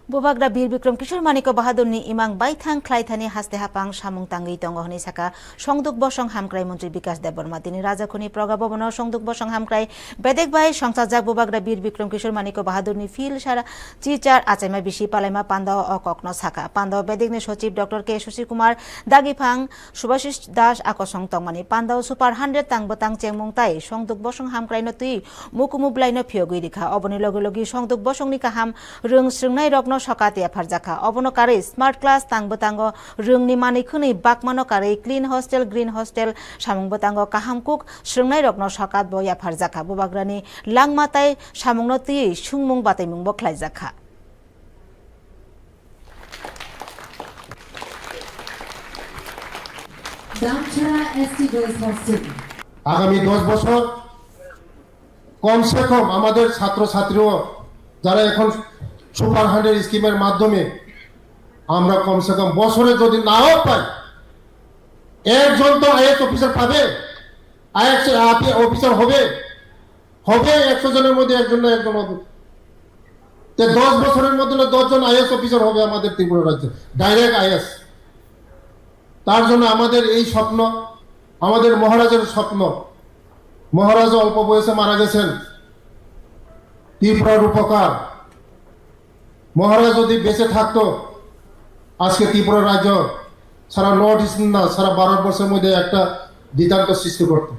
Bobagra Bir Bikram Kishore Maniko Bahadur ni imang baithang khlaithani haste hapang samung tangi tongo honi saka songduk bosong hamkrai mantri Bikas Deborma tini Rajakhoni Praga Bhabono songduk bosong hamkrai bedek bai songsajak Bobagra Bir Bikram Kishore Maniko Bahadur ni fil sara chichar achaima bisi palaima pandao okokno saka pandao bedek ni সচিব doctor কে Sushil Kumar দাগিফাং Subhasish Das আকসং তংমানি পান্দাও super 100 তাংবতাং চেংমং তাই সংদুক বসং হামক্রাইনো তুই মুকুমুবলাইনো ফিয়গুই রিখা অবনি লগি সংদুক বসংনি কাহাম রং স্রংনাই রগ্ন সকাতে ফারজাখা অবনো কারে smart class তাংবতাঙ্গ রংনি মানিখুনি বাকমানো কারে clean hostel green hostel সামংবতাঙ্গ কাহামকুক স্রংনাই রগ্ন সকাত বয়া ফারজাখা ববাগ্রানি লাংমাতাই সামংনো তুই সুংমুং বাতাইমুং বখলাইজাখা আগামী 10 বছর কমসে কম আমাদের ছাত্রছাত্রীও যারা এখন সুপার 100 স্কিমের মাধ্যমে আমরা কমসে কম বছরে যদি নাও পাই একজন তো আইএস অফিসার পাবে আইএস অফিসার হবে 100 জনের মধ্যে একজন না একজন হবে। 10 বছরের মধ্যে 10 জন আইএস অফিসার হবে আমাদের ত্রিপুরা রাজ্যে ডাইরেক্ট আইএস। তার জন্য আমাদের এই স্বপ্ন, আমাদের মহারাজের স্বপ্ন। মহারাজ অল্প বয়সে মারা গেছেন, ত্রিপুরার উপকার। মহারাজ যদি বেঁচে থাকতো আজকে ত্রিপুরা রাজ্য সারা নর্থ ইস্ট না সারা ভারতবর্ষের মধ্যে একটা দ্বিধান্ত সৃষ্টি করতো।